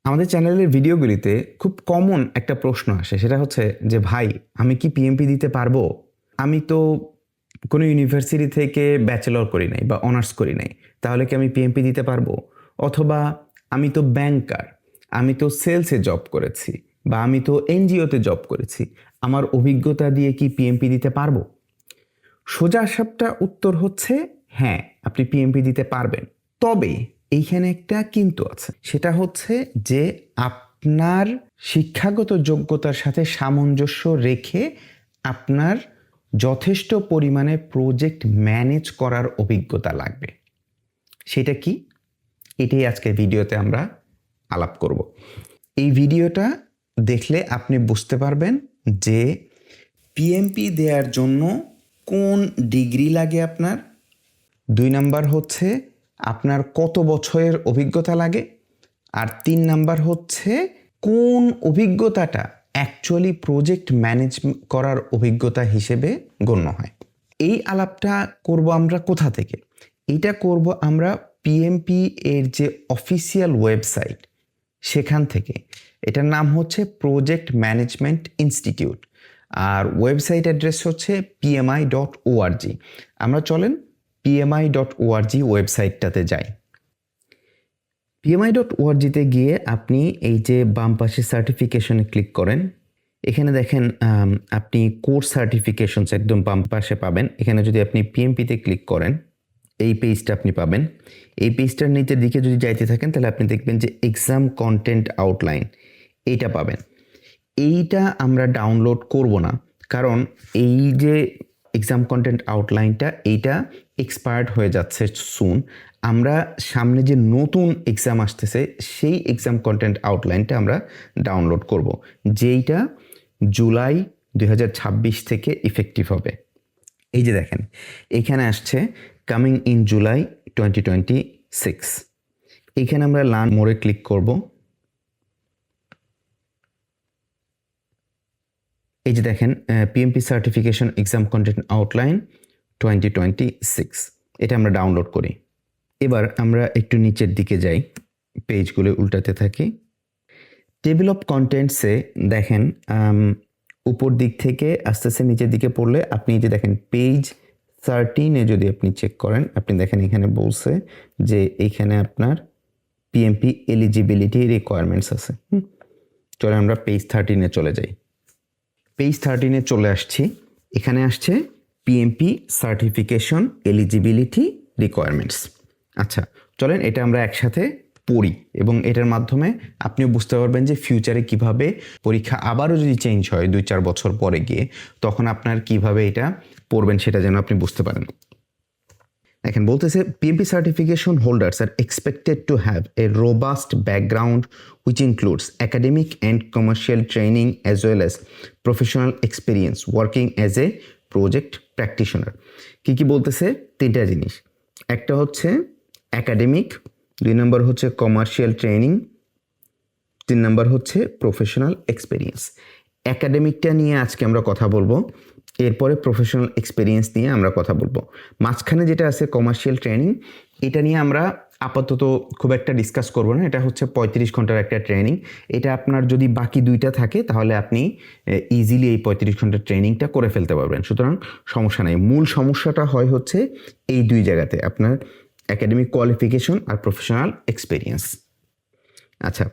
আমাদের চ্যানেলের ভিডিওগুলিতে খুব কমন একটা প্রশ্ন আসে, সেটা হচ্ছে যে ভাই আমি কি পিএমপি দিতে পারবো? আমি তো কোনো ইউনিভার্সিটি থেকে ব্যাচেলর করি নাই বা অনার্স করি নাই, তাহলে কি আমি পিএমপি দিতে পারবো? অথবা আমি তো ব্যাংকার, আমি তো সেলসে জব করেছি বা আমি তো এনজিওতে জব করেছি, আমার অভিজ্ঞতা দিয়ে কি পিএমপি দিতে পারবো? সোজা সাপটা উত্তর হচ্ছে হ্যাঁ, আপনি পিএমপি দিতে পারবেন। তবে এইখানে একটা কিন্তু আছে, সেটা হচ্ছে যে আপনার শিক্ষাগত যোগ্যতার সাথে সামঞ্জস্য রেখে আপনার যথেষ্ট পরিমাণে প্রজেক্ট ম্যানেজ করার অভিজ্ঞতা লাগবে। সেটা কি? এটাই আজকে ভিডিওতে আমরা আলাপ করব। এই ভিডিওটা দেখলে আপনি বুঝতে পারবেন যে পিএমপি দেওয়ার জন্য কোন ডিগ্রি লাগে আপনার, 2 নাম্বার হচ্ছে আপনার কত বছরের অভিজ্ঞতা লাগে, আর 3 নাম্বার হচ্ছে কোন অভিজ্ঞতাটা অ্যাকচুয়ালি প্রজেক্ট ম্যানেজ করার অভিজ্ঞতা হিসেবে গণ্য হয়। এই আলাপটা করব আমরা কোথা থেকে? এটা করব আমরা পিএমপি এর যে অফিসিয়াল ওয়েবসাইট সেখান থেকে। এটার নাম হচ্ছে প্রজেক্ট ম্যানেজমেন্ট ইনস্টিটিউট, আর ওয়েবসাইট অ্যাড্রেস হচ্ছে pmi.org। আমরা চলেন pmi.org ওয়েবসাইটটাতে যাই। pmi.org-তে গিয়ে আপনি এই যে বাম পাশে সার্টিফিকেশনে ক্লিক করেন। এখানে দেখেন আপনি কোর্স সার্টিফিকেশনস একদম বাম পাশে পাবেন। এখানে যদি আপনি পিএমপিতে ক্লিক করেন, এই পেজটা আপনি পাবেন। এই পেজটার নিচের দিকে যদি যাইতে থাকেন তাহলে আপনি দেখবেন যে এক্সাম কন্টেন্ট আউটলাইন, এইটা পাবেন। এইটা আমরা ডাউনলোড করব না, কারণ এই যে এক্সাম কন্টেন্ট আউটলাইনটা এইটা এক্সপায়ার্ড হয়ে যাচ্ছে সুন। আমরা সামনে যে নতুন এক্সাম আসতেছে সেই এক্সাম কন্টেন্ট আউটলাইনটা আমরা ডাউনলোড করব, যেইটা জুলাই 2026 থেকে ইফেক্টিভ হবে। এই যে দেখেন এখানে আসছে কামিং ইন জুলাই 2026। এখানে আমরা লার্ন মোরে ক্লিক করব। এই যে দেখেন PMP certification exam content outline 2026, এটা আমরা ডাউনলোড করি। এবার আমরা একটু নিচের দিকে যাই, পেজগুলো উল্টাতে থাকি। টেবিল অফ কন্টেন্টসে দেখেন উপর দিক থেকে আস্তে আস্তে নিচের দিকে পড়লে আপনি যে দেখেন পেজ 13-এ যদি আপনি চেক করেন, আপনি দেখেন এখানে বলছে যে এইখানে আপনার পিএমপি এলিজিবিলিটি রিকোয়ারমেন্টস আছে। চলে আমরা পেজ 13-এ চলে যাই। পেজ 13-এ চলে আসছি। এখানে আসছে পিএমপি সার্টিফিকেশন এলিজিবিলিটি রিকোয়ারমেন্টস। আচ্ছা চলেন এটা আমরা একসাথে পড়ি, এবং এটার মাধ্যমে আপনিও বুঝতে পারবেন যে ফিউচারে কিভাবে পরীক্ষা আবারও যদি চেঞ্জ হয় 2-4 বছর পরে গিয়ে, তখন আপনার কিভাবে এটা পড়বেন সেটা যেন আপনি বুঝতে পারেন। এখন বলতেছে PMP certification holders are expected to have a robust background which includes academic and commercial training as well as professional experience working as a project practitioner। কি বলতেছে? 3টা জিনিস। একটা হচ্ছে একাডেমিক, 2 নম্বর হচ্ছে কমার্শিয়াল ট্রেনিং, 3 নম্বর হচ্ছে প্রফেশনাল এক্সপেরিয়েন্স। একাডেমিকটা নিয়ে আজকে আমরা কথা বলবো, এরপরে প্রফেশনাল এক্সপেরিয়েন্স নিয়ে আমরা কথা বলবো। মাঝখানে যেটা আছে কমার্শিয়াল ট্রেনিং, এটা নিয়ে আমরা আপাতত খুব একটা ডিসকাস করবো না। এটা হচ্ছে 35 ঘন্টার একটা ট্রেনিং। এটা আপনার যদি বাকি 2টা থাকে তাহলে আপনি ইজিলি এই 35 ঘন্টার ট্রেনিংটা করে ফেলতে পারবেন, সুতরাং সমস্যা নেই। মূল সমস্যাটা হয় হচ্ছে এই 2 জায়গাতে, আপনার একাডেমিক কোয়ালিফিকেশন আর প্রফেশনাল এক্সপেরিয়েন্স। আচ্ছা,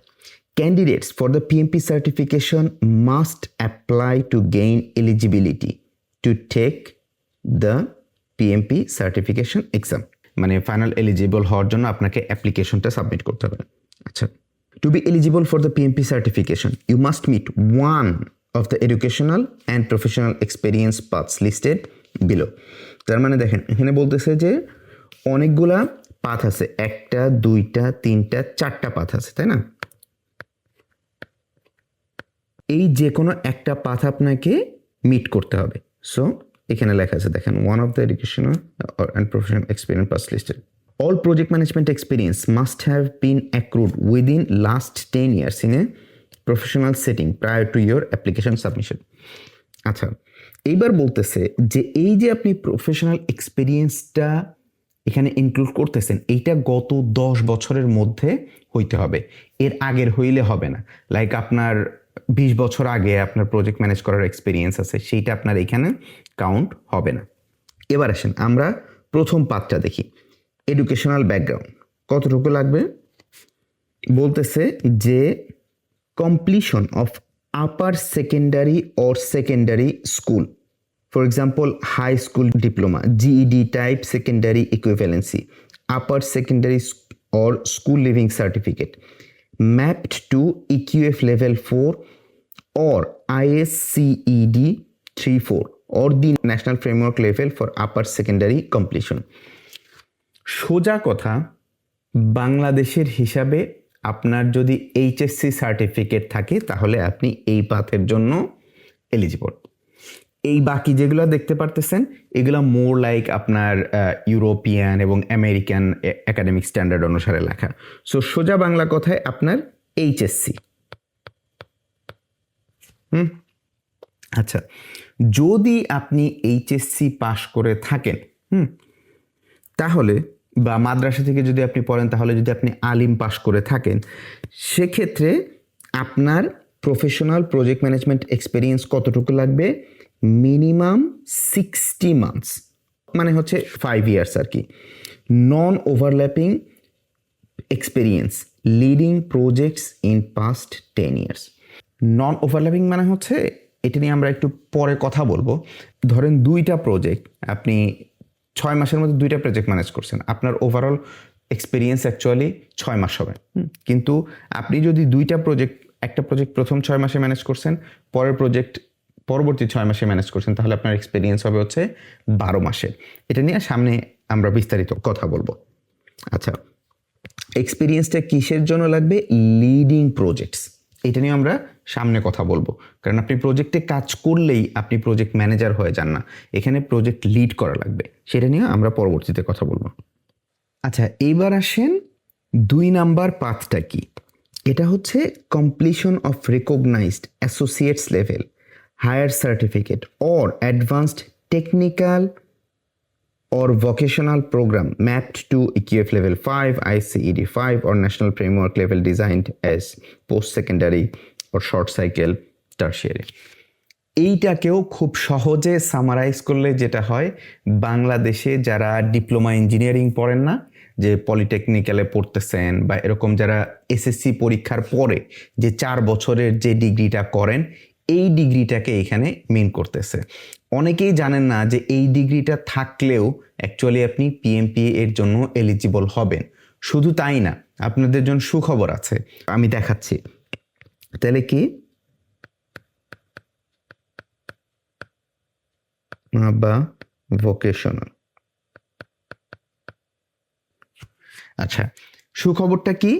candidates for the PMP certification must apply to gain eligibility to take the PMP certification exam। মানে ফাইনাল এলিজিবল হওয়ার জন্য আপনাকে অ্যাপ্লিকেশনটা সাবমিট করতে হবে। আচ্ছা, to be eligible for the PMP certification you must meet one of the educational and professional experience paths listed below। তার মানে দেখেন এখানে বলতেছে যে অনেকগুলা পাথ আছে, 1টা 2টা 3টা 4টা পাথ আছে, তাই না? এই যে কোনো একটা পাথ আপনাকে মিট করতে হবে। সো এখানে লেখা আছে দেখেন one of the educational and professional experience paths listed. All project management experience must have been accrued within last 10 years in a professional setting prior to your application submission। আচ্ছা, এইবার বলতেছে যে এই যে আপনি প্রফেশনাল এক্সপেরিয়েন্সটা এখানে ইনক্লুড করতেছেন, এইটা গত 10 বছরের মধ্যে হইতে হবে, এর আগের হইলে হবে না। লাইক আপনার 20 বছর আগে আপনার প্রজেক্ট ম্যানেজ করার এক্সপিরিয়েন্স আছে, সেইটা আপনার এখানে কাউন্ট হবে না। এবার আসেন আমরা প্রথম পার্টটা দেখি, এডুকেশনাল ব্যাকগ্রাউন্ড কতটুকু লাগবে। বলতেছে যে completion of upper secondary or secondary school, for example high school diploma, GED type secondary equivalency, upper secondary or school living certificate mapped to EQF level 4 or ISCED 3-4 or the national framework level for upper secondary completion. সোজা কথা, বাংলাদেশের হিসাবে আপনার যদি HSC certificate থাকে তাহলে আপনি এই পাথের জন্য এলিজিবল। এই বাকি যেগুলো দেখতে পারতেছেন এগুলো মোর লাইক আপনার ইউরোপিয়ান এবং আমেরিকান একাডেমিক স্ট্যান্ডার্ড অনুসারে লেখা। সো সোজা বাংলা কথায় আপনার HSC। আচ্ছা, যদি আপনি HSC পাশ করে থাকেন তাহলে, বা মাদ্রাসা থেকে যদি আপনি পড়েন তাহলে, যদি আপনি আলিম পাশ করে থাকেন, সেক্ষেত্রে আপনার প্রফেশনাল প্রজেক্ট ম্যানেজমেন্ট এক্সপিরিয়েন্স কতটুকু লাগবে? মিনিমাম 60 মান্থস, মানে হচ্ছে 5 ইয়ার্স আর কি। Non overlapping experience leading projects in past 10 years. Non overlapping মানে হচ্ছে, এটা নিয়ে আমরা একটু পরে কথা বলবো। ধরেন 2টা প্রজেক্ট আপনি 6 মাসের মধ্যে 2টা প্রজেক্ট ম্যানেজ করছেন, আপনার ওভারঅল এক্সপিরিয়েন্স অ্যাকচুয়ালি 6 মাস হবে। কিন্তু আপনি যদি 2টা প্রজেক্ট, একটা প্রজেক্ট প্রথম 6 মাসে ম্যানেজ করছেন, পরের প্রজেক্ট পরবর্তী 6 মাসে ম্যানেজ করছেন, তাহলে আপনার এক্সপিরিয়েন্স হবে হচ্ছে 12 মাসের। এটা নিয়ে সামনে আমরা বিস্তারিত কথা বলবো। আচ্ছা, এক্সপিরিয়েন্সটা কিসের জন্য লাগবে? লিডিং প্রজেক্টস, এটা নিয়ে আমরা সামনে কথা বলবো। কারণ আপনি প্রজেক্টে কাজ করলেই আপনি প্রজেক্ট ম্যানেজার হয়ে যান না, এখানে প্রজেক্ট লিড করা লাগবে, সেটা নিয়ে আমরা পরবর্তীতে কথা বলবো। আচ্ছা, এইবার আসেন 2 নাম্বার পাথটা কি। এটা হচ্ছে completion of recognized associate's level higher certificate or advanced technical or vocational program mapped to EQF level 5, ICED 5 or national framework level designed as post-secondary or short cycle tertiary. এইটাকেও খুব সহজে সামারাইজ করলে যেটা হয়, বাংলাদেশে যারা ডিপ্লোমা ইঞ্জিনিয়ারিং পড়েন না, যে পলিটেকনিক্যালে পড়তেছেন বা এরকম যারা এসএসসি পরীক্ষার পরে যে 4 বছরের যে ডিগ্রিটা করেন, এই ডিগ্রিটাকে এখানে মিন করতেছে। অনেকেই জানেন না যে এই ডিগ্রিটা থাকলেও অ্যাকচুয়ালি আপনি PMPA এর জন্য এলিজিবল হবেন। শুধু তাই না, আপনাদের জন্য সুখবর আছে, আমি দেখাচ্ছি। তাহলে কি, বা ভোকেশনাল। আচ্ছা, সুখবরটা কি?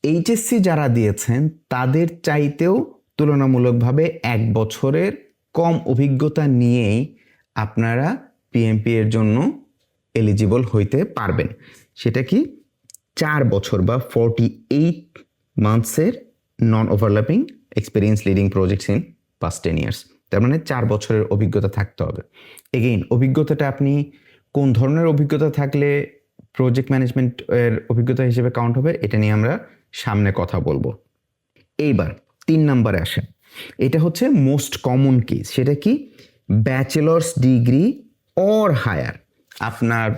HSC যারা দিয়েছেন তাদের চাইতেও তুলনামূলকভাবে 1 বছরের কম অভিজ্ঞতা নিয়েই আপনারা PMPA এর জন্য এলিজিবল হইতে পারবেন। সেটা কি, 4 বছর বা 48 মান্থসের non overlapping experience leading projects in past 10 years. তার মানে 4 বছরের অভিজ্ঞতা থাকতে হবে। এগেইন, অভিজ্ঞতাটা আপনি কোন ধরনের অভিজ্ঞতা থাকলে প্রজেক্ট ম্যানেজমেন্ট এর অভিজ্ঞতা হিসেবে কাউন্ট হবে, এটা নিয়ে আমরা সামনে কথা বলবো। এইবার 3 নম্বরে আসে, এটা হচ্ছে মোস্ট কমন কেস। সেটা কি, ব্যাচেলর্স ডিগ্রি অর হায়ার। আপনার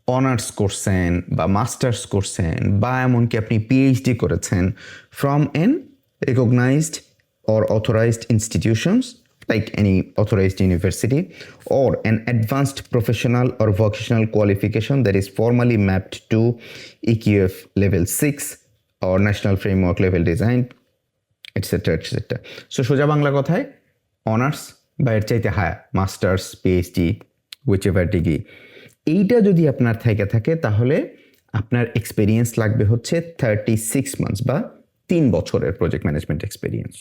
অনার্স করছেন বা মাস্টার্স করছেন বা এমনকি আপনি PhD করেছেন from an recognized or authorized institutions like any authorized university or an advanced professional or vocational qualification that is formally mapped to EQF level 6 or national framework level design, etc. etc. So সোজা বাংলা কথায় honours বা এর চাইতে higher, master's, PhD, whichever degree, এইটা যদি আপনার থেকে থাকে তাহলে আপনার এক্সপিরিয়েন্স লাগবে হচ্ছে 36 মান্থস বা 3 বছরের প্রজেক্ট ম্যানেজমেন্ট এক্সপিরিয়েন্স।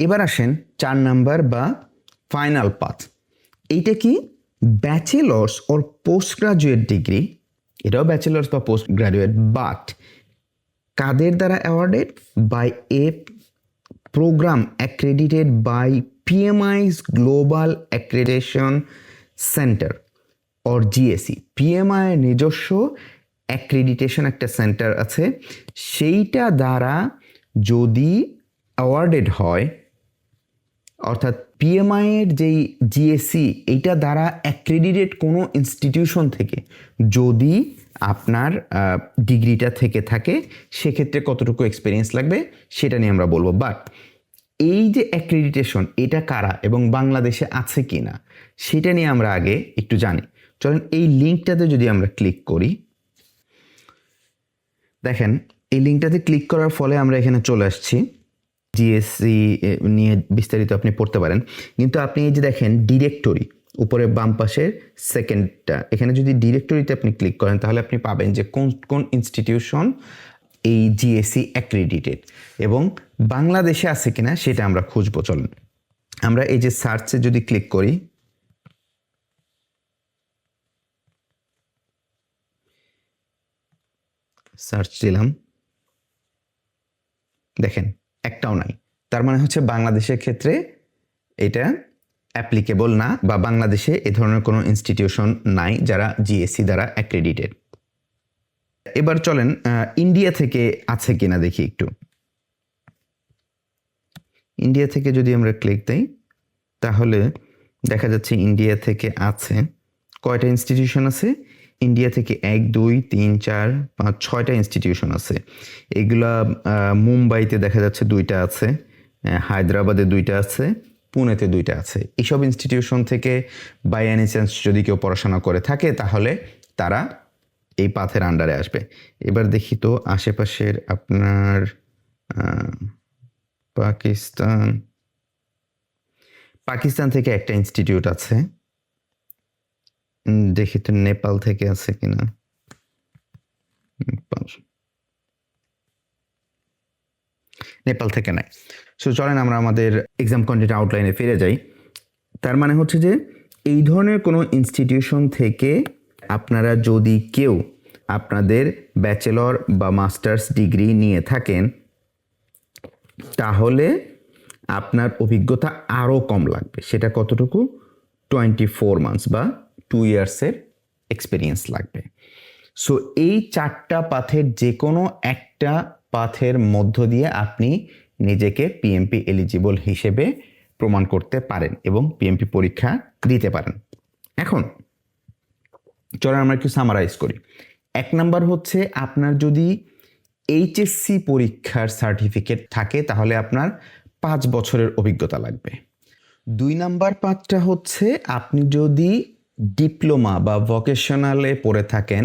এবার আসেন 4 নাম্বার বা ফাইনাল পাথ। এইটা কি, bachelor's or post graduate degree, এটাও ব্যাচেলর্স বা পোস্ট গ্রাজুয়েট, বাট কাদের দ্বারা awarded? By a program accredited by PMI's global accreditation center or GAC, PMI এর নিজস্ব অ্যাক্রেডিটেশন একটা সেন্টার আছে, সেইটা দ্বারা যদি অ্যাওয়ার্ডেড হয়, অর্থাৎ পিএমআই এর যেই জিএসি এইটা দ্বারা অ্যাক্রেডিটেড কোনো ইনস্টিটিউশন থেকে যদি আপনার ডিগ্রিটা থেকে থাকে, সেক্ষেত্রে কতটুকু এক্সপিরিয়েন্স লাগবে সেটা নিয়ে আমরা বলবো। বাট এই যে অ্যাক্রেডিটেশন এটা কারা এবং বাংলাদেশে আছে কি না সেটা নিয়ে আমরা আগে একটু জানি। চলুন এই লিঙ্কটাতে যদি আমরা ক্লিক করি, দেখেন এই লিঙ্কটাতে ক্লিক করার ফলে আমরা এখানে চলে আসছি। জিএসসি নিয়ে বিস্তারিত আপনি পড়তে পারেন, কিন্তু আপনি এই যে দেখেন ডিরেক্টরি উপরে বাম পাশের সেকেন্ডটা, এখানে যদি ডিরেক্টরিতে আপনি ক্লিক করেন তাহলে আপনি পাবেন যে কোন কোন ইনস্টিটিউশন এই জিএসসি অ্যাক্রেডিটেড এবং বাংলাদেশে আছে কিনা সেটা আমরা খুঁজবো। চলুন আমরা এই যে সার্চে যদি ক্লিক করি, সার্চ দিলাম, দেখেন একটাও নাই। তার মানে হচ্ছে বাংলাদেশের ক্ষেত্রে এটা অ্যাপ্লিকেবল না, বা বাংলাদেশে এ ধরনের কোনো ইনস্টিটিউশন নাই যারা জিএসসি দ্বারা অ্যাক্রেডিটেড। এবার চলেন ইন্ডিয়া থেকে আছে কিনা দেখি একটু। ইন্ডিয়া থেকে যদি আমরা ক্লিক দিই তাহলে দেখা যাচ্ছে ইন্ডিয়া থেকে আছে। কয়টা ইনস্টিটিউশন আছে? ইন্ডিয়া থেকে 1 2 3 4 5 6টা ইনস্টিটিউশন আছে। এগুলা মুম্বাইতে দেখা যাচ্ছে 2টা আছে, হায়দ্রাবাদে 2টা আছে, পুনেতে 2টা আছে। এইসব ইনস্টিটিউশন থেকে বাই এনি চান্স যদি কেউ পড়াশোনা করে থাকে তাহলে তারা এই পাথের আন্ডারে আসবে। এবার দেখি তো আশেপাশের আপনার পাকিস্তান থেকে একটা ইনস্টিটিউট আছে, দেখি তো নেপাল থেকে আছে কিনা। নেপাল থেকে নাই। সো চলেন আমরা আমাদের এক্সাম কন্টেন্ট আউটলাইনে ফিরে যাই। তার মানে হচ্ছে যে এই ধরনের কোনো ইনস্টিটিউশন থেকে আপনারা যদি কেউ আপনাদের ব্যাচেলর বা মাস্টার্স ডিগ্রি নিয়ে থাকেন তাহলে আপনার অভিজ্ঞতা আরও কম লাগবে। সেটা কতটুকু? 24 মান্থস বা 2 ইয়ার্সের এক্সপিরিয়েন্স লাগবে। সো এই 4টা পাথের যে কোনো একটা পাথের মধ্য দিয়ে আপনি নিজেকে পিএমপি এলিজিবল হিসেবে প্রমাণ করতে পারেন এবং পিএমপি পরীক্ষা দিতে পারেন। এখন চলেন আমরা একটু সামারাইজ করি। 1 নাম্বার হচ্ছে আপনার যদি এইচএসসি পরীক্ষার সার্টিফিকেট থাকে তাহলে আপনার 5 বছরের অভিজ্ঞতা লাগবে। 2 নাম্বার পার্টটা হচ্ছে আপনি যদি ডিপ্লোমা বা ভোকেশনালে পড়ে থাকেন,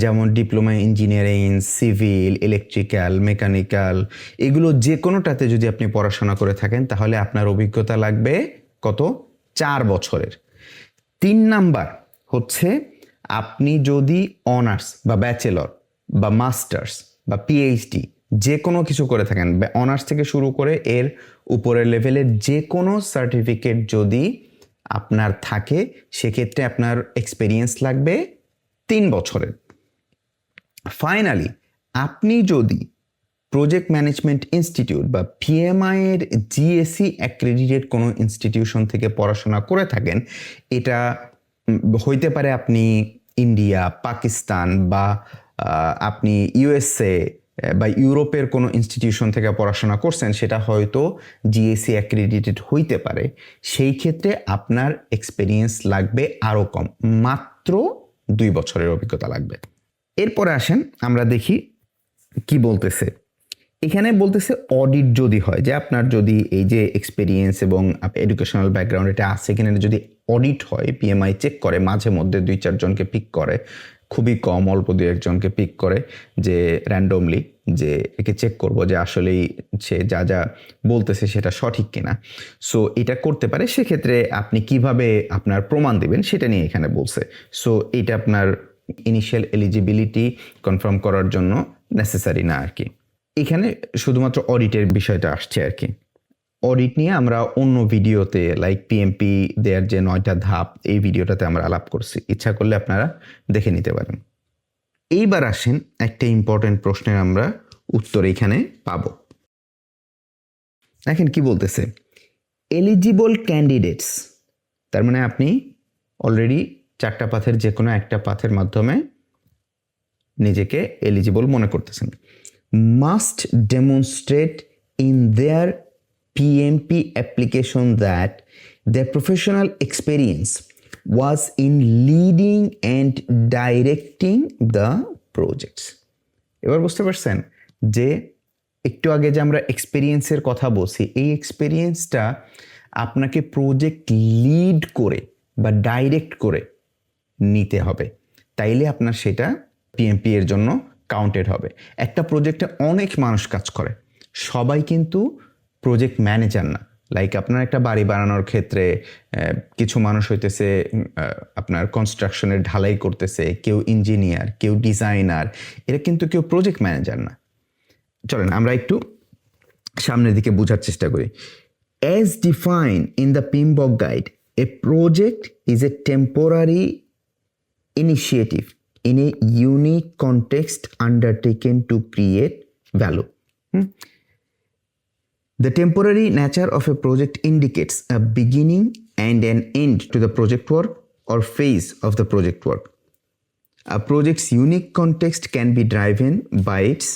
যেমন diploma engineering, civil, electrical, mechanical, এগুলো যে কোনোটাতে যদি আপনি পড়াশোনা করে থাকেন তাহলে আপনার অভিজ্ঞতা লাগবে কত? 4 বছরের। 3 নাম্বার হচ্ছে আপনি যদি অনার্স বা ব্যাচেলর বা মাস্টার্স বা পিএইচডি যে কোনো কিছু করে থাকেন, অনার্স থেকে শুরু করে এর উপরের লেভেলের যে কোনো সার্টিফিকেট যদি আপনার থাকে সেক্ষেত্রে আপনার এক্সপিরিয়েন্স লাগবে 3 বছরের। ফাইনালি আপনি যদি প্রজেক্ট ম্যানেজমেন্ট ইনস্টিটিউট বা পিএমআই এর জিএসসি অ্যাক্রেডিটেড কোনো ইনস্টিটিউশন থেকে পড়াশোনা করে থাকেন, এটা হইতে পারে আপনি ইন্ডিয়া, পাকিস্তান বা আপনি ইউএসএ বা ইউরোপের কোনো ইনস্টিটিউশন থেকে পড়াশোনা করছেন, সেটা হয়তো জিএসসি অ্যাক্রেডিটেড হইতে পারে। সেই ক্ষেত্রে আপনার এক্সপিরিয়েন্স লাগবে আরও কম, মাত্র 2 বছরের অভিজ্ঞতা লাগবে। এরপরে আসেন আমরা দেখি কি বলতেছে। এখানে বলতেছে অডিট যদি হয়, যে আপনার যদি এই যে এক্সপিরিয়েন্স এবং এডুকেশনাল ব্যাকগ্রাউন্ড এটা আছে কিনা, যদি অডিট হয়, পিএমআই চেক করে, মাঝে মধ্যে 2-4 জনকে পিক করে, খুবই কম, অল্প 2-1 জনকে পিক করে যে র্যান্ডমলি যে একে চেক করব যে আসলেই সে যা যা বলতেছে সেটা সঠিক কিনা। সো এটা করতে পারে। সেক্ষেত্রে আপনি কিভাবে আপনার প্রমাণ দিবেন সেটা নিয়ে এখানে বলছে। সো এটা আপনার ইনিশিয়াল এলিজিবিলিটি কনফার্ম করার জন্য নেসেসারি না আর কি। এখানে শুধুমাত্র অডিটের বিষয়টা আসছে আর কি। অডিট নিয়ে আমরা অন্য ভিডিওতে লাইক পিএমপি দেয়ার যে 9টা ধাপ, এই ভিডিওটাতে আমরা আলাপ করছি, ইচ্ছা করলে আপনারা দেখে নিতে পারেন। এইবার আসেন একটা ইম্পর্টেন্ট প্রশ্নের আমরা উত্তর এখানে পাবো। দেখেন কি বলতেছে, এলিজিবল ক্যান্ডিডেটস, তার মানে আপনি অলরেডি 4টা পাথের যে কোনো একটা পাথের মাধ্যমে নিজেকে এলিজিবল মনে করতেছেন। Must demonstrate in their PMP application that their professional experience was in leading and directing the projects. এবার বুঝতে পারছেন যে একটু আগে যে আমরা এক্সপিরিয়েন্সের কথা বলছি, এই এক্সপিরিয়েন্সটা আপনাকে প্রজেক্ট লিড করে বা ডাইরেক্ট করে নিতে হবে, তাইলে আপনার সেটা পিএমপি এর জন্য কাউন্টেড হবে। একটা প্রজেক্টে অনেক মানুষ কাজ করে, সবাই কিন্তু প্রজেক্ট ম্যানেজার না। লাইক আপনার একটা বাড়ি বানানোর ক্ষেত্রে কিছু মানুষ হইতেছে আপনার কনস্ট্রাকশনের ঢালাই করতেছে, কেউ ইঞ্জিনিয়ার, কেউ ডিজাইনার, এরা কিন্তু কেউ প্রজেক্ট ম্যানেজার না। চলেন আমরা একটু সামনের দিকে বোঝার চেষ্টা করি। As defined in the PMBOK guide, a project is a temporary initiative in a unique context undertaken to create value. The temporary nature of a project indicates a beginning and an end to the project work or phase of the project work. A project's unique context can be driven by its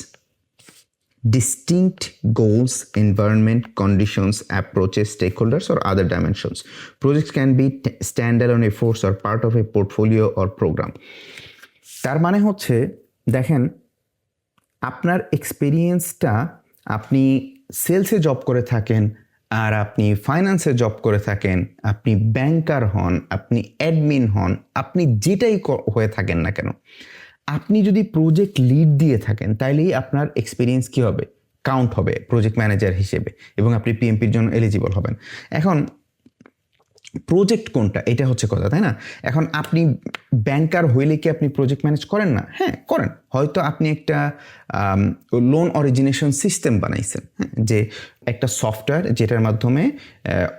distinct goals, environment, conditions, approaches, stakeholders, or other dimensions. Projects can be standalone efforts or part of a portfolio or program. তার মানে হচ্ছে দেখেন, আপনার এক্সপিরিয়েন্সটা, আপনি সেলসে job করে থাকেন, আর আপনি ফাইন্যান্সে জব করে থাকেন, আপনি ব্যাংকার হন, আপনি অ্যাডমিন হন, আপনি যেটাই হয়ে থাকেন না কেন, আপনি যদি প্রজেক্ট লিড দিয়ে থাকেন তাইলেই আপনার এক্সপিরিয়েন্স কী হবে, কাউন্ট হবে প্রজেক্ট ম্যানেজার হিসেবে, এবং আপনি পিএমপির জন্য এলিজিবল হবেন। এখন প্রজেক্ট কোনটা, এটা হচ্ছে কথা, তাই না? এখন আপনি ব্যাংকার হইলে কি আপনি প্রজেক্ট ম্যানেজ করেন না? হ্যাঁ করেন। হয়তো আপনি একটা লোন অরিজিনেশন সিস্টেম বানাইছেন, যে একটা সফটওয়্যার যেটার মাধ্যমে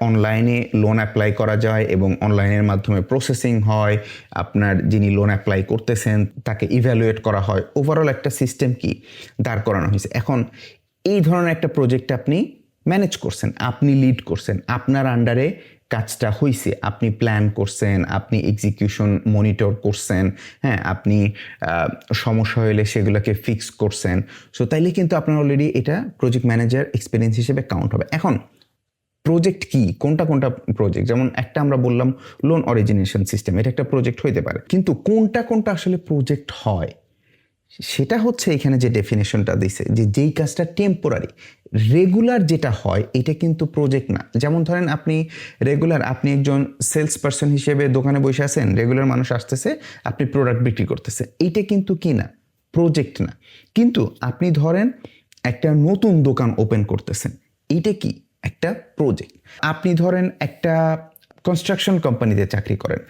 অনলাইনে লোন অ্যাপ্লাই করা যায় এবং অনলাইনের মাধ্যমে প্রসেসিং হয়, আপনার যিনি লোন অ্যাপ্লাই করতেছেন তাকে ইভ্যালুয়েট করা হয়, ওভারঅল একটা সিস্টেম কি দাঁড় করানো হয়েছে। এখন এই ধরনের একটা প্রজেক্ট আপনি ম্যানেজ করছেন, আপনি লিড করছেন, আপনার আন্ডারে কাজটা হয়েছে, আপনি প্ল্যান করছেন, আপনি এক্সিকিউশন মনিটর করছেন, হ্যাঁ আপনি সমস্যা হলে সেগুলোকে ফিক্স করছেন। সো তাইলে কিন্তু আপনার অলরেডি এটা প্রজেক্ট ম্যানেজার এক্সপিরিয়েন্স হিসেবে কাউন্ট হবে। এখন প্রজেক্ট কি, কোনটা কোনটা প্রজেক্ট, যেমন একটা আমরা বললাম লোন অরিজিনেশন সিস্টেম, এটা একটা প্রজেক্ট হইতে পারে, কিন্তু কোনটা কোনটা আসলে প্রজেক্ট হয় সেটা হচ্ছে এখানে যে ডেফিনেশনটা দিছে, যে যেই কাজটা টেম্পোরারি, রেগুলার যেটা হয় এটা কিন্তু প্রজেক্ট না। যেমন ধরেন আপনি রেগুলার, আপনি একজন সেলস পারসন হিসেবে দোকানে বসে আছেন, রেগুলার মানুষ আসতেছে, আপনি প্রোডাক্ট বিক্রি করতেছে, এইটা কিন্তু কি না, প্রজেক্ট না। কিন্তু আপনি ধরেন একটা নতুন দোকান ওপেন করতেছেন, এইটা কি একটা প্রজেক্ট। আপনি ধরেন একটা কনস্ট্রাকশন কোম্পানিতে চাকরি করেন,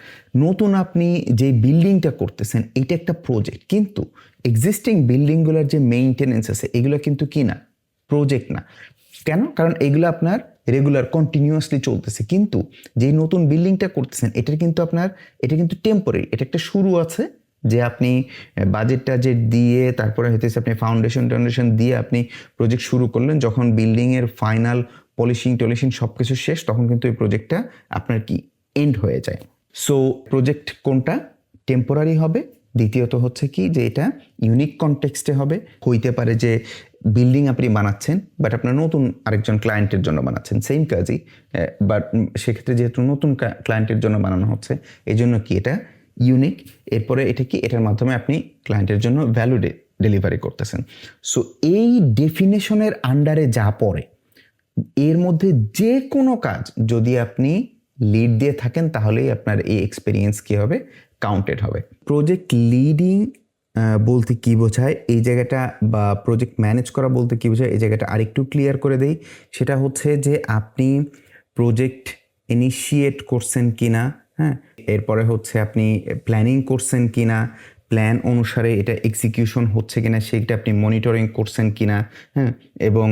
নতুন আপনি যে বিল্ডিংটা করতেছেন এটা একটা প্রজেক্ট, কিন্তু এক্সিস্টিং বিল্ডিংগুলোর যে মেইনটেনেন্স আছে এগুলো কিন্তু কি না, প্রজেক্ট না। কেন? কারণ এগুলো আপনার রেগুলার কন্টিনিউয়াসলি চলতেছে, কিন্তু যেই নতুন বিল্ডিংটা করতেছেন এটা কিন্তু টেম্পোরারি, এটা একটা শুরু আছে, যে আপনি বাজেটটা যে দিয়ে তারপরে হইতেছে আপনি ফাউন্ডেশন দিয়ে আপনি প্রজেক্ট শুরু করলেন, যখন বিল্ডিংয়ের ফাইনাল পলিশিং সব কিছু শেষ, তখন কিন্তু এই প্রজেক্টটা আপনার কি এন্ড হয়ে যায়। সো প্রজেক্ট কোনটা, টেম্পোরারি হবে। দ্বিতীয়ত হচ্ছে কি, যে এটা ইউনিক কনটেক্সটে হবে। হইতে পারে যে বিল্ডিং আপনি বানাচ্ছেন বাট আপনার নতুন আরেকজন ক্লায়েন্টের জন্য বানাচ্ছেন, সেম কাজই, বাট সেক্ষেত্রে যেহেতু নতুন ক্লায়েন্টের জন্য বানানো হচ্ছে এই জন্য কি এটা ইউনিক। এরপরে এটা কি, এটার মাধ্যমে আপনি ক্লায়েন্টের জন্য ভ্যালু ডেলিভারি করতেছেন। সো এই ডেফিনেশনের আন্ডারে যা পড়ে, এর মধ্যে যে কোনো কাজ যদি আপনি লিড দিয়ে থাকেন তাহলেই আপনার এই এক্সপিরিয়েন্স কী হবে, কাউন্টেড হবে। প্রজেক্ট লিডিং বলতে কি বোঝায় এই জায়গাটা, বা প্রজেক্ট ম্যানেজ করা বলতে কি বোঝায় এই জায়গাটা আরেকটু ক্লিয়ার করে দেই। সেটা হচ্ছে যে আপনি প্রজেক্ট ইনিশিয়েট করছেন কিনা, হ্যাঁ, এরপরে হচ্ছে আপনি প্ল্যানিং করছেন কিনা, প্ল্যান অনুসারে এটা এক্সিকিউশন হচ্ছে কিনা সেটা আপনি মনিটরিং করছেন কিনা, হ্যাঁ, এবং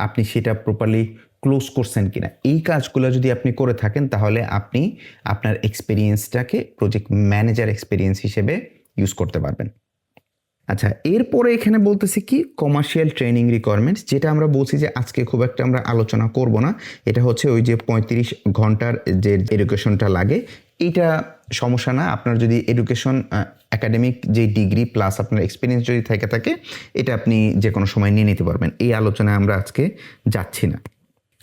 আপনি সেটা প্রপারলি ক্লোজ করছেন কিনা। এই কাজগুলো যদি আপনি করে থাকেন তাহলে আপনি আপনার এক্সপিরিয়েন্সটাকে প্রজেক্ট ম্যানেজার এক্সপিরিয়েন্স হিসেবে ইউজ করতে পারবেন। আচ্ছা, এরপরে এখানে বলতেছি কি কমার্শিয়াল ট্রেনিং রিকোয়ারমেন্টস, যেটা আমরা বলছি যে আজকে খুব একটা আমরা আলোচনা করব না। এটা হচ্ছে ওই যে 35 ঘন্টার যে এডুকেশনটা লাগে, এইটা সমস্যা না। আপনার যদি এডুকেশন একাডেমিক যে ডিগ্রি প্লাস আপনার এক্সপিরিয়েন্স যদি থেকে থাকে, এটা আপনি যে কোনো সময় নিয়ে নিতে পারবেন। এই আলোচনায় আমরা আজকে যাচ্ছি না।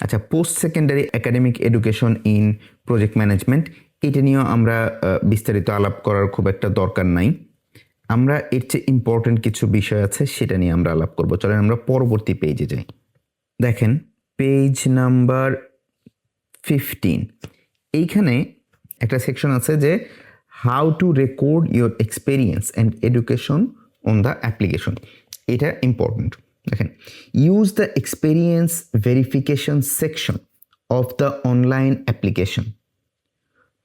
আচ্ছা, post secondary academic education in project management, এটা নিয়েও আমরা বিস্তারিত আলাপ করার খুব একটা দরকার নাই। আমরা এর চেয়ে ইম্পর্টেন্ট কিছু বিষয় আছে, সেটা নিয়ে আমরা আলাপ করবো। চলেন আমরা পরবর্তী পেজে যাই। দেখেন পেজ নাম্বার 15, এইখানে একটা সেকশন আছে যে how to record your experience and education on the application. এটা ইম্পর্টেন্ট। দেখেন, use the experience verification section of the online application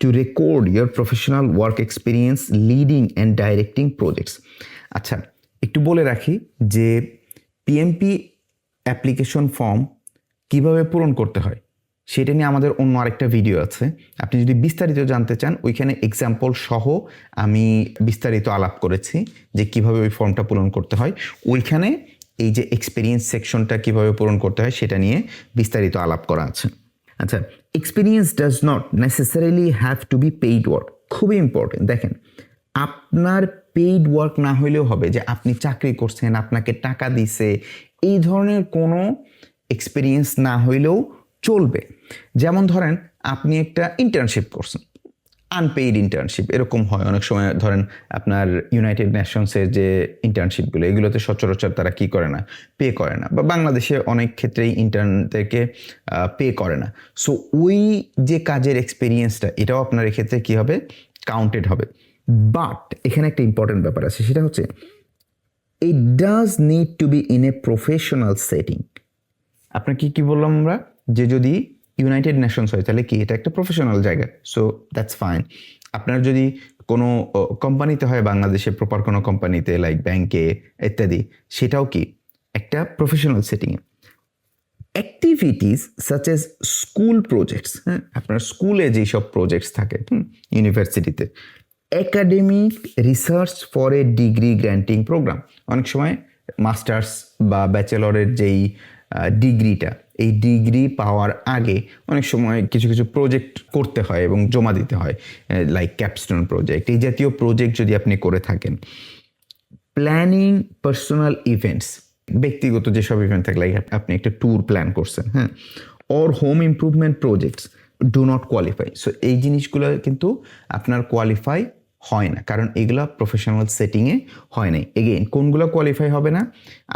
to record your professional work experience leading and directing projects. আচ্ছা, একটু বলে রাখি যে PMP application form কিভাবে পূরণ করতে হয় সেটা নিয়ে আমাদের অন্য আরেকটা ভিডিও আছে। আপনি যদি বিস্তারিত জানতে চান, ওইখানে এক্সাম্পল সহ আমি বিস্তারিত আলাপ করেছি যে কিভাবে ওই ফর্মটা পূরণ করতে হয়। ওইখানে এই যে এক্সপিরিয়েন্স সেকশনটা কিভাবে পূরণ করতে হয় সেটা নিয়ে বিস্তারিত আলাপ করা আছে। আচ্ছা, experience does not necessarily have to be paid work. খুবই ইম্পর্টেন্ট। দেখেন, আপনার পেইড ওয়ার্ক না হইলেও হবে, যে আপনি চাকরি করছেন, আপনাকে টাকা দিছে, এই ধরনের কোনো এক্সপিরিয়েন্স না হইলেও চলবে। যেমন ধরেন আপনি একটা ইন্টার্নশিপ করছেন, আনপেইড ইন্টার্নশিপ এরকম হয় অনেক সময়। ধরেন আপনার ইউনাইটেড নেশনসের যে ইন্টার্নশিপগুলো, এগুলোতে সচরাচর তারা কি করে না, পে করে না, বা বাংলাদেশে অনেক ক্ষেত্রেই ইন্টার্নদেরকে পে করে না। সো ওই যে কাজের এক্সপিরিয়েন্সটা, এটাও আপনার এক্ষেত্রে কী হবে, কাউন্টেড হবে। বাট এখানে একটা ইম্পর্টেন্ট ব্যাপার আছে, সেটা হচ্ছে it does need to be in a professional setting. আপনার কি বললাম আমরা, যে যদি ইউনাইটেড নেশনস হয় তাহলে কি এটা একটা প্রফেশনাল জায়গা, সো দ্যাটস ফাইন। আপনার যদি কোনো কোম্পানিতে হয়, বাংলাদেশে প্রপার কোনো কোম্পানিতে লাইক ব্যাংকে ইত্যাদি, সেটাও কি একটা প্রফেশনাল সেটিংয়ে। Activities such as school projects, হ্যাঁ, আপনার স্কুলে যেসব প্রজেক্টস থাকে ইউনিভার্সিটিতে, academic research for a degree granting program. অনেক সময় মাস্টার্স বা ব্যাচেলরের যেই ডিগ্রিটা, এই ডিগ্রি পাওয়ার আগে অনেক সময় কিছু কিছু প্রজেক্ট করতে হয় এবং জমা দিতে হয়, লাইক ক্যাপস্টোন প্রজেক্ট, এই জাতীয় প্রজেক্ট যদি আপনি করে থাকেন। প্ল্যানিং পার্সোনাল ইভেন্টস, ব্যক্তিগত যেসব ইভেন্ট থাকে, লাইক আপনি একটা ট্যুর প্ল্যান করছেন, হ্যাঁ, or home improvement projects do not qualify. So এই জিনিসগুলো কিন্তু আপনার কোয়ালিফাই হয় না, কারণ এগুলো প্রফেশনাল সেটিংয়ে হয় নাই। এগেইন কোনগুলো কোয়ালিফাই হবে না,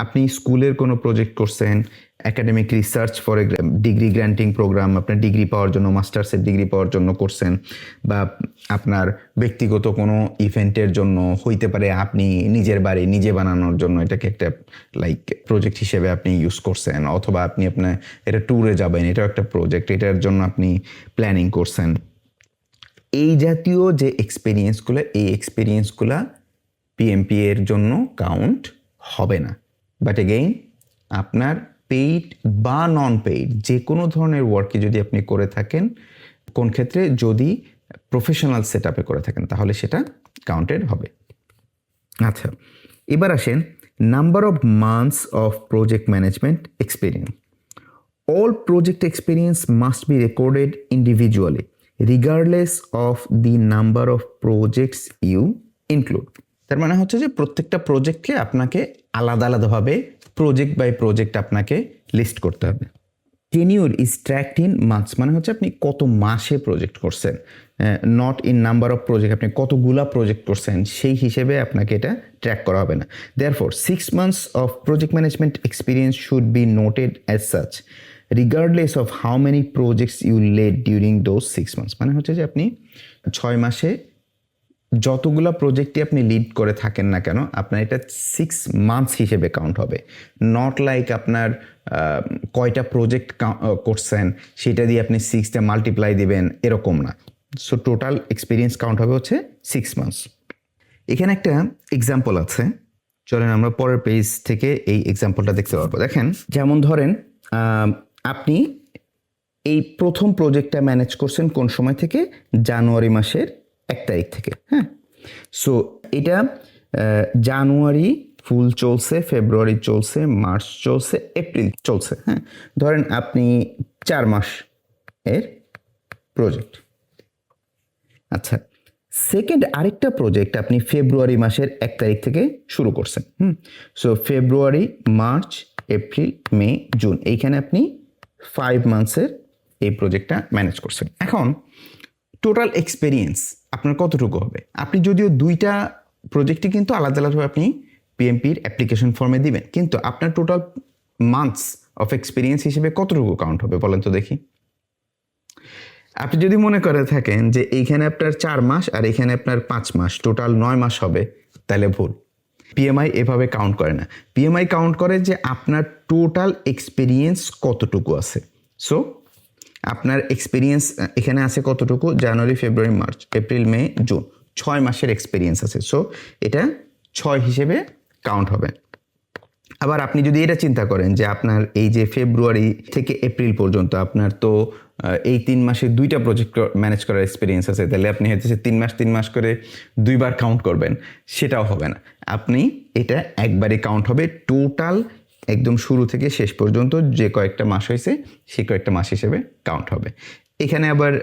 আপনি স্কুলের কোনো প্রজেক্ট করছেন, academic research for a degree granting program, আপনার ডিগ্রি পাওয়ার জন্য, মাস্টার্সের ডিগ্রি পাওয়ার জন্য করছেন, বা আপনার ব্যক্তিগত কোনো ইভেন্টের জন্য হইতে পারে, আপনি নিজের বাড়ি নিজে বানানোর জন্য এটাকে একটা লাইক প্রজেক্ট হিসেবে আপনি ইউজ করছেন, অথবা আপনি আপনার এটা ট্যুরে যাবেন, এটাও একটা প্রজেক্ট, এটার জন্য আপনি প্ল্যানিং করছেন। এই জাতীয় যে এক্সপিরিয়েন্সগুলো, এই এক্সপিরিয়েন্সগুলো পিএমপি এর জন্য কাউন্ট হবে না। বাট এগেইন আপনার পেইড বা নন পেইড যে কোনো ধরনের ওয়ার্কই যদি আপনি করে থাকেন, কোন ক্ষেত্রে, যদি প্রফেশনাল সেট আপে করে থাকেন, তাহলে সেটা কাউন্টেড হবে। আচ্ছা, এবার আসেন number of months of project management experience. All project experience must be recorded individually regardless of the number of projects you include. তার মানে হচ্ছে যে প্রত্যেকটা প্রজেক্টকে আপনাকে আলাদা আলাদাভাবে প্রজেক্ট বাই প্রজেক্ট আপনাকে লিস্ট করতে হবে। Tenure is tracked in months, মানে হচ্ছে আপনি কত মাসে প্রজেক্ট করছেন, not in number of project, আপনি কতগুলা প্রজেক্ট করছেন সেই হিসেবে আপনাকে এটা ট্র্যাক করা হবে না। Therefore 6 months of project management experience should be noted as such regardless of how many projects you led during those 6 months। মানে হচ্ছে যে আপনি 6 মাসে যতগুলো প্রজেক্টই আপনি লিড করে থাকেন না কেন, আপনার এটা 6 months হিসেবে কাউন্ট হবে। নট লাইক আপনার কয়টা প্রজেক্ট করছেন সেটা দিয়ে আপনি 6 মাল্টিপ্লাই দিবেন, এরকম না। সো টোটাল এক্সপিরিয়েন্স কাউন্ট হবে হচ্ছে 6 months। এখানে একটা এক্সাম্পল আছে, চলেন আমরা পরের পেজ থেকে এই এক্সাম্পলটা দেখতে পারবো। দেখেন, যেমন ধরেন আপনি এই প্রথম প্রজেক্টটা ম্যানেজ করছেন কোন সময় থেকে, জানুয়ারি মাসের 1 তারিখ থেকে, হ্যাঁ। সো এটা জানুয়ারি ফুল চলছে, ফেব্রুয়ারি চলছে, মার্চ চলছে, এপ্রিল চলছে। হ্যাঁ, ধরেন আপনি 4 মাস এর প্রজেক্ট। আচ্ছা, সেকেন্ড আরেকটা প্রজেক্ট আপনি ফেব্রুয়ারি মাসের 1 তারিখ থেকে শুরু করছেন। সো ফেব্রুয়ারি, মার্চ, এপ্রিল, মে, জুন, এইখানে আপনি 5 মান্থসের এই প্রজেক্টটা ম্যানেজ করছেন। এখন টোটাল এক্সপেরিয়েন্স আপনার কতটুকু হবে? আপনি যদিও দুইটা প্রজেক্টই কিন্তু আলাদা আলাদাভাবে আপনি পিএমপির অ্যাপ্লিকেশন ফর্মে দিবেন, কিন্তু আপনার টোটাল মান্থস অফ এক্সপিরিয়েন্স হিসেবে কতটুকু কাউন্ট হবে বলেন তো দেখি। আপনি যদি মনে করে থাকেন যে এইখানে আপনার 4 মাস আর এখানে আপনার 5 মাস, টোটাল 9 মাস হবে, তাহলে ভুল। পিএমআই এভাবে কাউন্ট করে না। পিএমআই কাউন্ট করে যে আপনার টোটাল এক্সপিরিয়েন্স কতটুকু আছে। সো আপনার এক্সপিরিয়েন্স এখানে আছে কতটুকু? জানুয়ারি, ফেব্রুয়ারি, মার্চ, এপ্রিল, মে, জুন, 6 মাসের এক্সপিরিয়েন্স আছে। সো এটা 6 হিসেবে কাউন্ট হবে। আবার আপনি যদি এটা চিন্তা করেন যে আপনার এই যে ফেব্রুয়ারি থেকে এপ্রিল পর্যন্ত আপনার তো এই 3 মাসে 2টা প্রজেক্ট ম্যানেজ করার এক্সপিরিয়েন্স আছে, তাহলে আপনি হচ্ছে 3 মাস করে 2বার কাউন্ট করবেন, সেটাও হবে না। আপনি এটা একবারে কাউন্ট হবে টোটাল, একদম শুরু থেকে শেষ পর্যন্ত যে কয়েকটা মাস হয়েছে সেই কয়েকটা মাস হিসেবে কাউন্ট হবে। এখানে আবার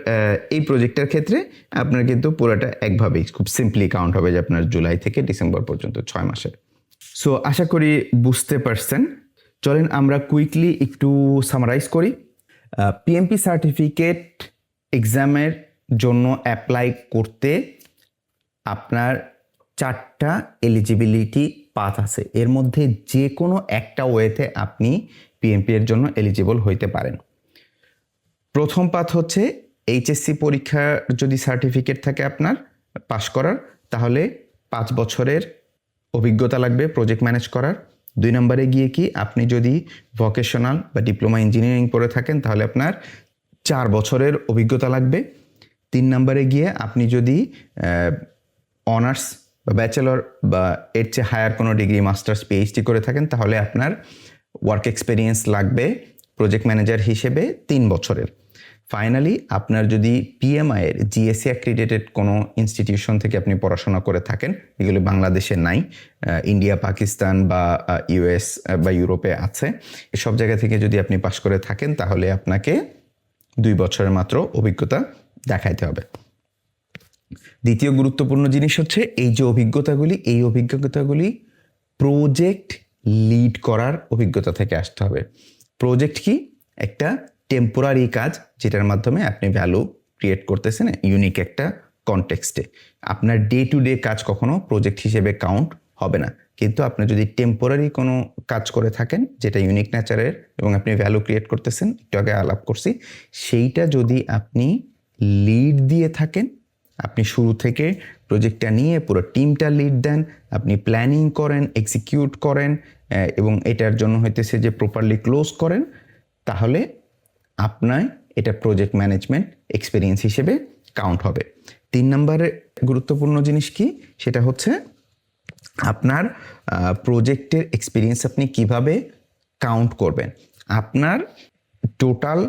এই প্রজেক্টটার ক্ষেত্রে আপনার কিন্তু পুরোটা একভাবেই খুব সিম্পলি কাউন্ট হবে যে আপনার জুলাই থেকে ডিসেম্বর পর্যন্ত 6 মাসের। সো আশা করি বুঝতে পারছেন। চলেন আমরা কুইকলি একটু সামারাইজ করি। পিএমপি সার্টিফিকেট এক্সামের জন্য অ্যাপ্লাই করতে আপনার 4টা এলিজিবিলিটি পাথ আছে। এর মধ্যে যে কোনো একটা ওয়েতে আপনি পিএমপি এর জন্য এলিজিবল হইতে পারেন। প্রথম পাথ হচ্ছে এইচএসসি পরীক্ষার যদি সার্টিফিকেট থাকে আপনার পাস করার, তাহলে 5 বছরের অভিজ্ঞতা লাগবে প্রজেক্ট ম্যানেজ করার। 2 নম্বরে গিয়ে কি আপনি যদি ভোকেশনাল বা ডিপ্লোমা ইঞ্জিনিয়ারিং পড়ে থাকেন তাহলে আপনার 4 বছরের অভিজ্ঞতা লাগবে। 3 নম্বরে গিয়ে আপনি যদি অনার্স বা ব্যাচেলর বা এর চেয়ে হায়ার কোনো ডিগ্রি, মাস্টার্স, পিএইচডি করে থাকেন তাহলে আপনার ওয়ার্ক এক্সপিরিয়েন্স লাগবে প্রজেক্ট ম্যানেজার হিসেবে 3 বছরের। ফাইনালি আপনার যদি পিএমআই এর জিএসসি অ্যাক্রিডিটেড কোনো ইনস্টিটিউশন থেকে আপনি পড়াশোনা করে থাকেন, এগুলো বাংলাদেশে নাই, ইন্ডিয়া, পাকিস্তান বা ইউএস বা ইউরোপে আছে, এসব জায়গা থেকে যদি আপনি পাস করে থাকেন তাহলে আপনাকে 2 বছরের মাত্র অভিজ্ঞতা দেখাইতে হবে। দ্বিতীয় গুরুত্বপূর্ণ জিনিস হচ্ছে এই যে অভিজ্ঞতাগুলি, এই অভিজ্ঞতাগুলি প্রজেক্ট লিড করার অভিজ্ঞতা থেকে আসতে হবে। প্রজেক্ট কি? একটা টেম্পোরারি কাজ যেটার মাধ্যমে আপনি ভ্যালু ক্রিয়েট করতেছেন ইউনিক একটা কনটেক্সটে। আপনার ডে টু ডে কাজ কখনো প্রজেক্ট হিসেবে কাউন্ট হবে না, কিন্তু আপনি যদি টেম্পোরারি কোনো কাজ করে থাকেন যেটা ইউনিক নেচারের এবং আপনি ভ্যালু ক্রিয়েট করতেছেন, একটু আগে আলাপ করছি, সেইটা যদি আপনি লিড দিয়ে থাকেন, আপনি শুরু থেকে প্রজেক্টটা নিয়ে পুরো টিমটা লিড দেন, আপনি প্ল্যানিং করেন, এক্সিকিউট করেন এবং এটার জন্য হইতেছে যে প্রপারলি ক্লোজ করেন, তাহলে আপনার এটা প্রজেক্ট ম্যানেজমেন্ট এক্সপিরিয়েন্স হিসেবে কাউন্ট হবে। 3 নম্বরে গুরুত্বপূর্ণ জিনিস কি? সেটা হচ্ছে আপনার প্রজেক্টের এক্সপিরিয়েন্স আপনি কিভাবে কাউন্ট করবেন। আপনার টোটাল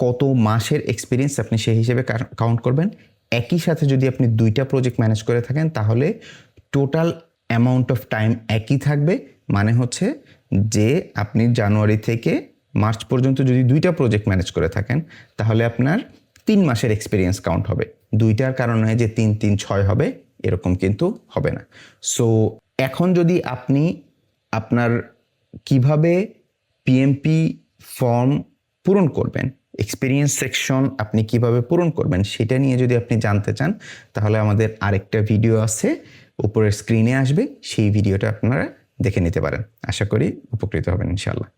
কত মাসের এক্সপিরিয়েন্স আপনি সেই হিসেবে কাউন্ট করবেন। একই সাথে যদি আপনি 2টা প্রজেক্ট ম্যানেজ করে থাকেন তাহলে টোটাল অ্যামাউন্ট অফ টাইম একই থাকবে। মানে হচ্ছে যে আপনি জানুয়ারি থেকে মার্চ পর্যন্ত যদি 2টা প্রজেক্ট ম্যানেজ করে থাকেন তাহলে আপনার 3 মাসের এক্সপিরিয়েন্স কাউন্ট হবে। 2টার কারণে যে 3 3 6 হবে এরকম কিন্তু হবে না। সো এখন যদি আপনি আপনার কিভাবে পিএমপি ফর্ম পূরণ করবেন, এক্সপিরিয়েন্স সেকশন আপনি কিভাবে পূরণ করবেন সেটা নিয়ে যদি আপনি জানতে চান তাহলে আমাদের আরেকটা ভিডিও আছে, উপরের স্ক্রিনে আসবে, সেই ভিডিওটা আপনারা দেখে নিতে পারেন। আশা করি উপকৃত হবেন ইনশাআল্লাহ।